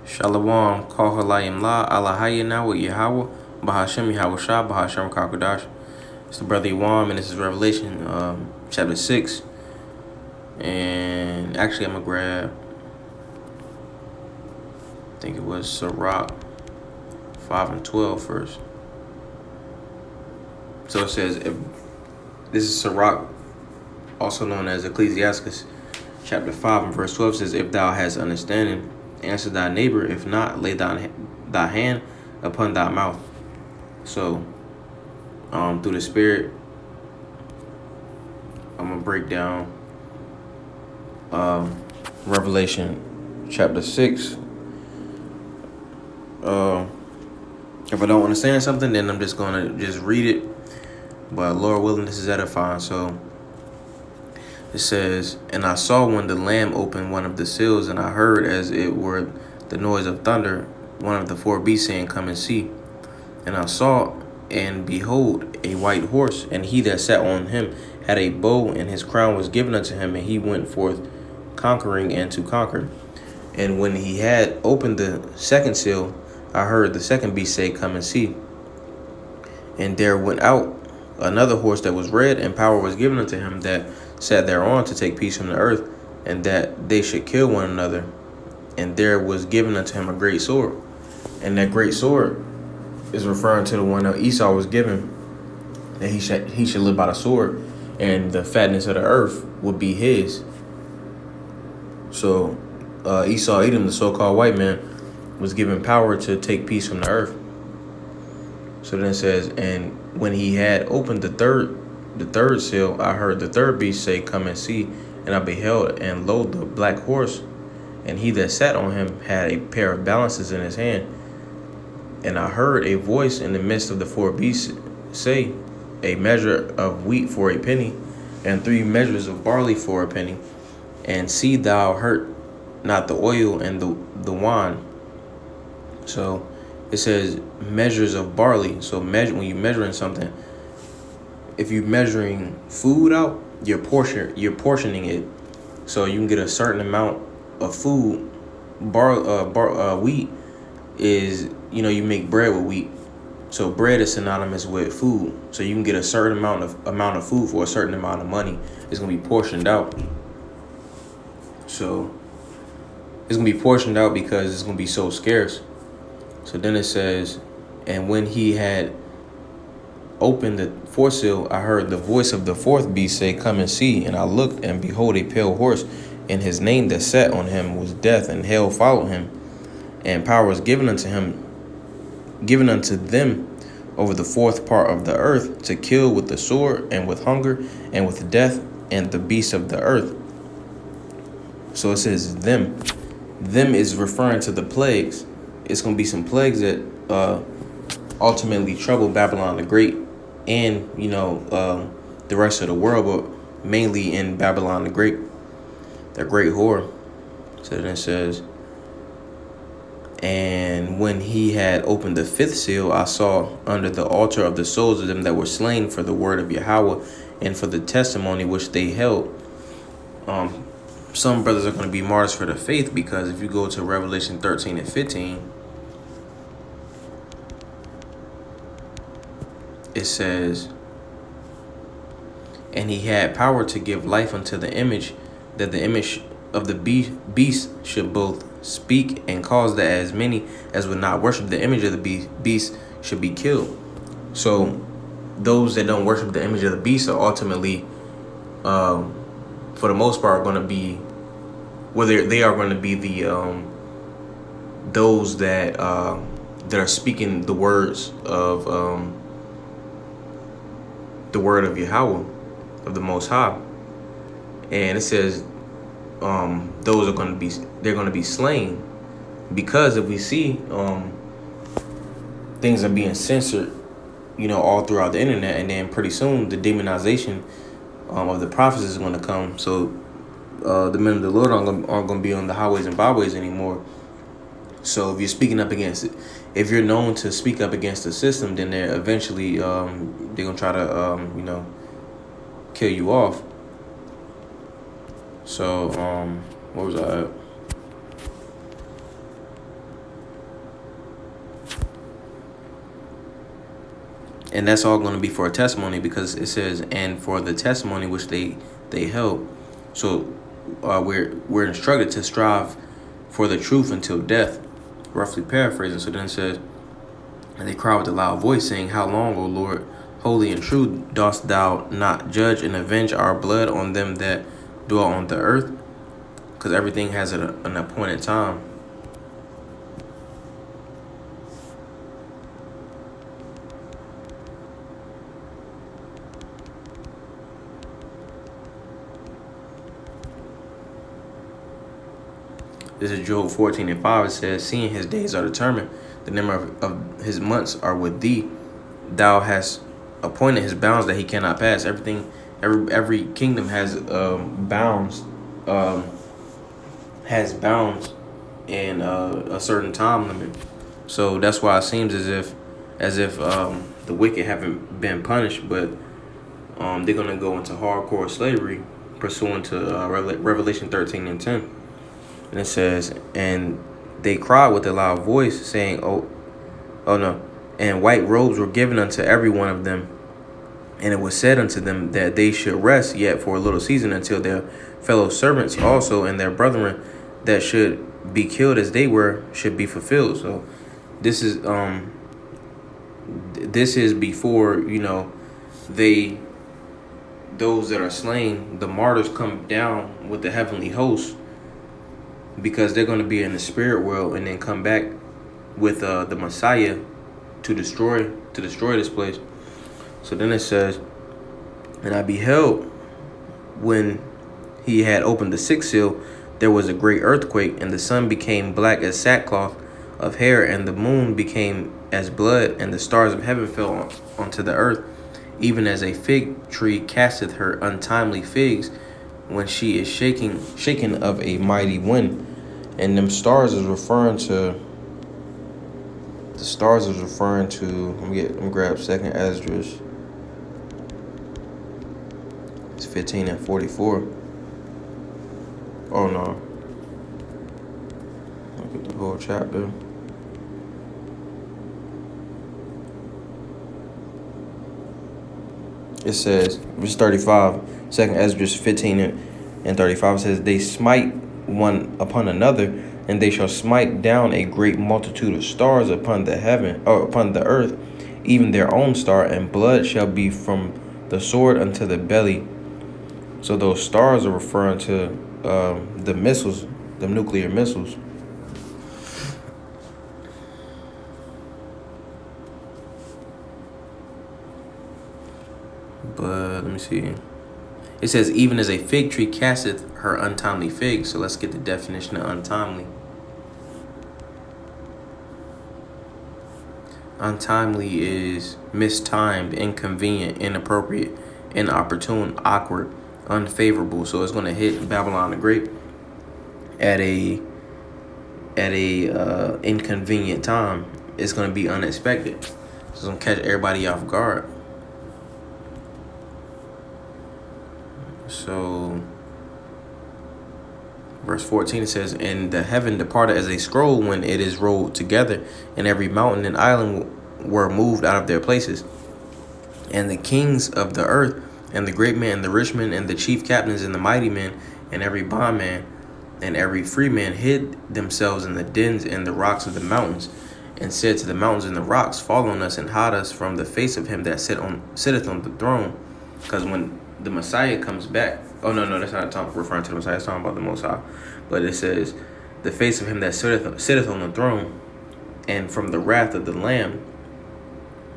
Shalom, Kohalayim La, Allahayana with Yahweh, Bahashem Yahweh Shah, Bahashem Kakadash. It's the brother Iwam, and this is Revelation chapter 6. And actually, I'm going to grab, I think it was Sirach 5 and 12 first. So it says, if this is Sirach, also known as Ecclesiastes, chapter 5 and verse 12 says, if thou hast understanding, answer thy neighbor. If not, lay thy hand upon thy mouth. So, through the Spirit, I'm going to break down Revelation chapter 6. If I don't understand something, then I'm just going to just read it. But Lord willing, this is edifying. So, it says, and I saw when the Lamb opened one of the seals, and I heard as it were the noise of thunder, one of the four beasts saying, come and see. And I saw, and behold, a white horse, and he that sat on him had a bow, and his crown was given unto him, and he went forth conquering and to conquer. And when he had opened the second seal, I heard the second beast say, come and see. And there went out another horse that was red, and power was given unto him that sat thereon to take peace from the earth, and that they should kill one another. And there was given unto him a great sword. And that great sword is referring to the one that Esau was given, that he should live by the sword, and the fatness of the earth would be his. So Esau, Edom, the so-called white man, was given power to take peace from the earth. So then it says, and when he had opened the third seal, I heard the third beast say, come and see. And I beheld, and lo, the black horse, and he that sat on him had a pair of balances in his hand. And I heard a voice in the midst of the four beasts say, a measure of wheat for a penny, and 3 measures of barley for a penny. And see thou hurt not the oil and the wine. So it says measures of barley. So when you're measuring something, if you're measuring food out, you're portioning it, so you can get a certain amount of food. Wheat is, you make bread with wheat. So bread is synonymous with food. So you can get a certain amount of food for a certain amount of money. It's gonna be portioned out. So it's gonna be portioned out because it's gonna be so scarce. So then it says, and when he had opened the fourth seal, I heard the voice of the fourth beast say, come and see. And I looked, and behold, a pale horse, and his name that sat on him was Death, and hell followed him. And power was given unto them over the fourth part of the earth, to kill with the sword, and with hunger, and with death, and the beasts of the earth. So it says them. Them is referring to the plagues. It's going to be some plagues that ultimately trouble Babylon the Great, and the rest of the world, but mainly in Babylon the Great, the great whore. So then it says, and when he had opened the fifth seal, I saw under the altar of the souls of them that were slain for the word of Yahweh and for the testimony which they held. Some brothers are going to be martyrs for the faith, because if you go to Revelation 13 and 15, it says, and he had power to give life unto the image, that the image of the beast should both speak, and cause that as many as would not worship the image of the beast should be killed. So those that don't worship the image of the beast are ultimately, for the most part, going to be, whether they are going to be the those that are speaking the words of the word of Yahweh, of the Most High. And it says those are going to be slain, because if we see things are being censored, all throughout the internet, and then pretty soon the demonization of the prophets is going to come. So the men of the Lord aren't going to be on the highways and byways anymore. So if you're speaking up against it, if you're known to speak up against the system, then they're eventually they're gonna try to kill you off. So what was I at? And that's all going to be for a testimony, because it says, and for the testimony which they held. So we're instructed to strive for the truth until death, roughly paraphrasing. So then it says, and they cried with a loud voice, saying, How long, O Lord, holy and true, dost thou not judge and avenge our blood on them that dwell on the earth? Because everything has an appointed time. This is Job 14:5. It says, Seeing his days are determined, the number of his months are with thee. Thou hast appointed his bounds that he cannot pass. Every kingdom has bounds, and a certain time limit. So that's why it seems as if the wicked haven't been punished, but they're gonna go into hardcore slavery pursuant to Revelation 13:10. And it says, and they cried with a loud voice, saying, oh no, and white robes were given unto every one of them. And it was said unto them that they should rest yet for a little season, until their fellow servants also and their brethren that should be killed as they were should be fulfilled. So this is before, those that are slain, the martyrs, come down with the heavenly host, because they're going to be in the spirit world and then come back with the Messiah to destroy this place. So then it says, and I beheld, when he had opened the sixth seal, there was a great earthquake, and the sun became black as sackcloth of hair, and the moon became as blood, and the stars of heaven fell onto the earth, even as a fig tree casteth her untimely figs when she is shaken of a mighty wind. And them stars is referring to, let me grab second Esdras. It's 15 and 44. Oh no. Look at the whole chapter. It says, verse 35, second Esdras 15 and 35 says, they smite one upon another, and they shall smite down a great multitude of stars upon the heaven, or upon the earth, even their own star, and blood shall be from the sword unto the belly. So those stars are referring to the missiles, the nuclear missiles. But let me see. It says, even as a fig tree casteth her untimely figs. So let's get the definition of untimely. Untimely is mistimed, inconvenient, inappropriate, inopportune, awkward, unfavorable. So it's going to hit Babylon the Great at a inconvenient time. It's going to be unexpected. So it's going to catch everybody off guard. So verse 14, it says, and the heaven departed as a scroll when it is rolled together, and every mountain and island were moved out of their places. And the kings of the earth, and the great men, and the rich men, and the chief captains, and the mighty men, and every bondman, and every free man hid themselves in the dens and the rocks of the mountains, and said to the mountains and the rocks, fall on us and hide us from the face of him that sitteth on the throne. Because when the Messiah comes back, oh no, that's not referring to the Messiah, it's talking about the Most High. But it says, the face of him that sitteth on the throne, and from the wrath of the Lamb.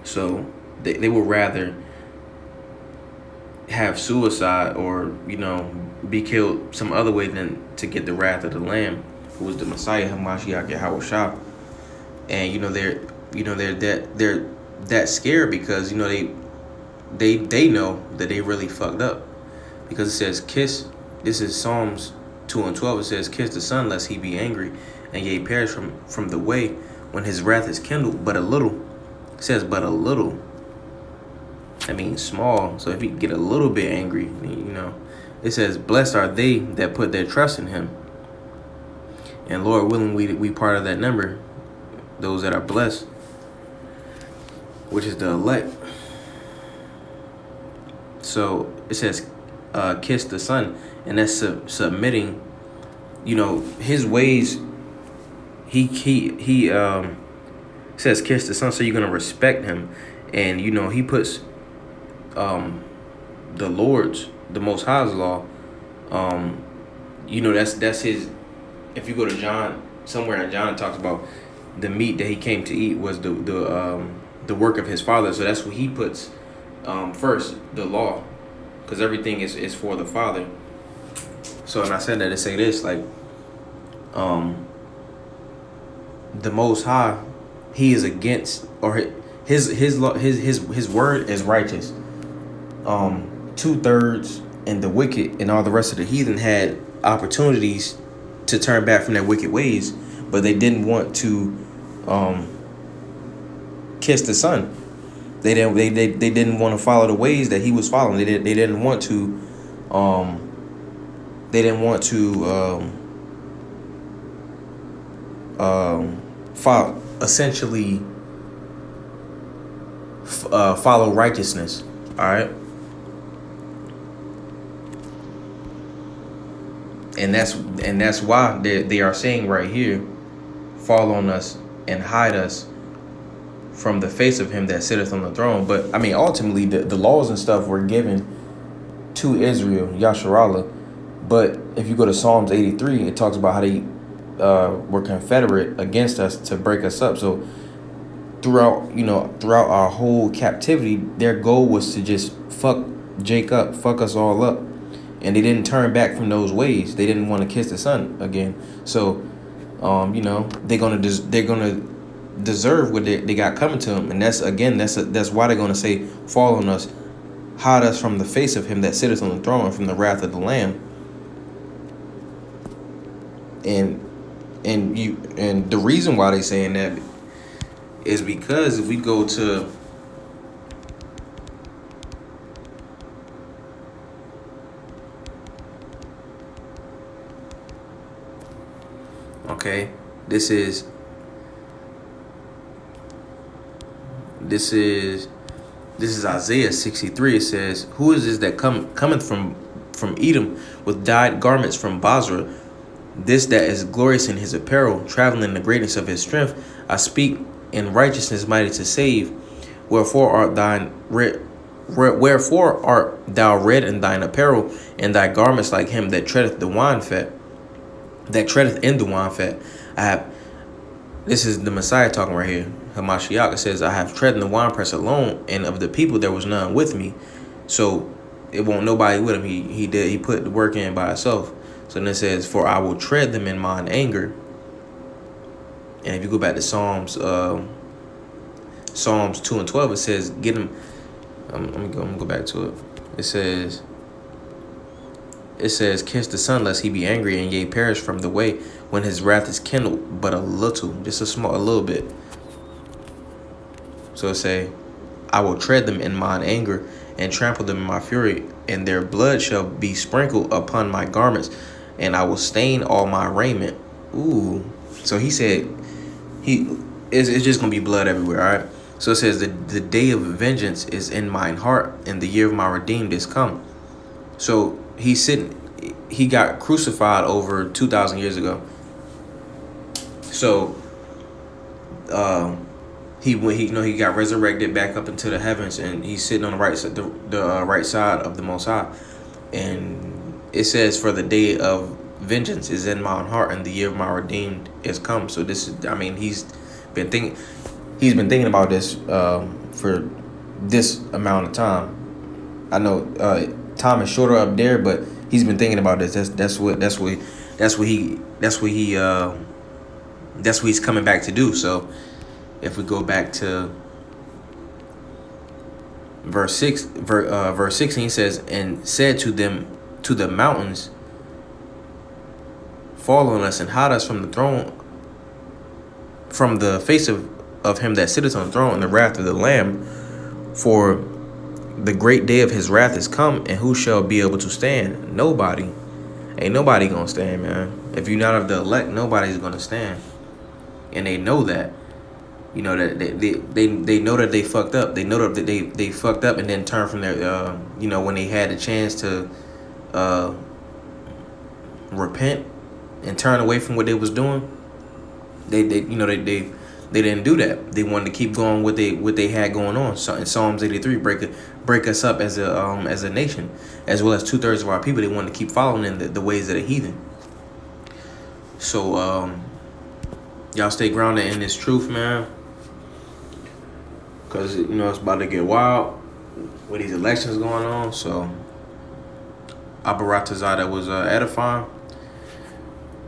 So they would rather have suicide or, be killed some other way than to get the wrath of the Lamb, who was the Messiah, Hamashiach Yahushua. And they're that scared because they know that they really fucked up, because it says kiss. This is Psalms 2:12. It says, kiss the Son lest he be angry, and ye perish from the way when his wrath is kindled. But a little. It says but a little. That means small. So if you get a little bit angry, it says blessed are they that put their trust in him. And Lord willing, we part of that number, those that are blessed, which is the elect. So it says, kiss the Son, and that's submitting. You know, his ways. He says kiss the Son, so you're gonna respect him, and you know he puts the Lord's, the Most High's law. You know that's his. If you go to John, somewhere in John, it talks about the meat that he came to eat was the work of his Father. So that's what he puts first, the law, because everything is for the Father. So, and I said that to say this, like, the Most High, he is against, or his word is righteous. 2/3 and the wicked and all the rest of the heathen had opportunities to turn back from their wicked ways, but they didn't want to kiss the Son. They didn't want to follow the ways that he was following. They didn't want to follow, essentially follow righteousness. All right. And that's why they are saying right here, fall on us and hide us from the face of him that sitteth on the throne. But I mean, ultimately, the laws and stuff were given to Israel, Yasharallah. But if you go to Psalms 83, it talks about how they were confederate against us to break us up. So throughout our whole captivity, their goal was to just fuck Jacob, fuck us all up. And they didn't turn back from those ways. They didn't want to kiss the Son again. So, they're gonna deserve what they got coming to them. And that's why they're gonna say, fall on us, hide us from the face of him that sitteth on the throne, and from the wrath of the Lamb. And the reason why they saying that is because if we go to this is Isaiah 63. It says, who is this that cometh from Edom with dyed garments from Basra? This that is glorious in his apparel, traveling in the greatness of his strength. I speak in righteousness, mighty to save. Wherefore art thou red in thine apparel, and thy garments like him that treadeth the wine fat, that treadeth in the wine fat. This is the Messiah talking right here. Hamashiach says, I have tread in the winepress alone, and of the people there was none with me. So it won't nobody with him. He put the work in by himself. So then it says, for I will tread them in mine anger. And if you go back to Psalms 2 and 12, it says, get him. I'm gonna go back to it. It says, kiss the Son, lest he be angry, and ye perish from the way, when his wrath is kindled, but a little, just a little bit. So it say, I will tread them in mine anger, and trample them in my fury, and their blood shall be sprinkled upon my garments, and I will stain all my raiment. Ooh. So he said, it's just gonna be blood everywhere. All right. So it says, the day of vengeance is in mine heart, and the year of my redeemed is come. So he got crucified over 2,000 years ago. So he got resurrected back up into the heavens, and he's sitting on the right side, the right side of the Most High. And it says, for the day of vengeance is in mine heart, and the year of my redeemed is come. So this is, I mean, he's been thinking about this for this amount of time. I know time is shorter up there, but he's been thinking about this. That's what he's coming back to do. So if we go back to verse 16 says, and said to them, to the mountains, fall on us and hide us from the throne, from the face of him that sitteth on the throne, and the wrath of the Lamb. For the great day of his wrath is come, and who shall be able to stand? Nobody. Ain't nobody gonna stand, man. If you're not of the elect, nobody's gonna stand. And they know that. You know that they know that they fucked up. They know that they fucked up and then turn from their you know, when they had a chance to repent and turn away from what they was doing. They didn't do that. They wanted to keep going what they had going on. So in Psalms 83, break us up as a nation, as well as 2/3 of our people. They wanted to keep following in the ways of the heathen. So y'all stay grounded in this truth, man. Cause you know it's about to get wild with these elections going on. So Abaratazah, that was edifying.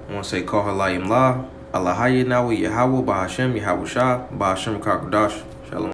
I want to say call halayim la. Allah Hayy Nawi Yahweh Bahashem Yahweh Shah Bahashem Kakodash. Shalom.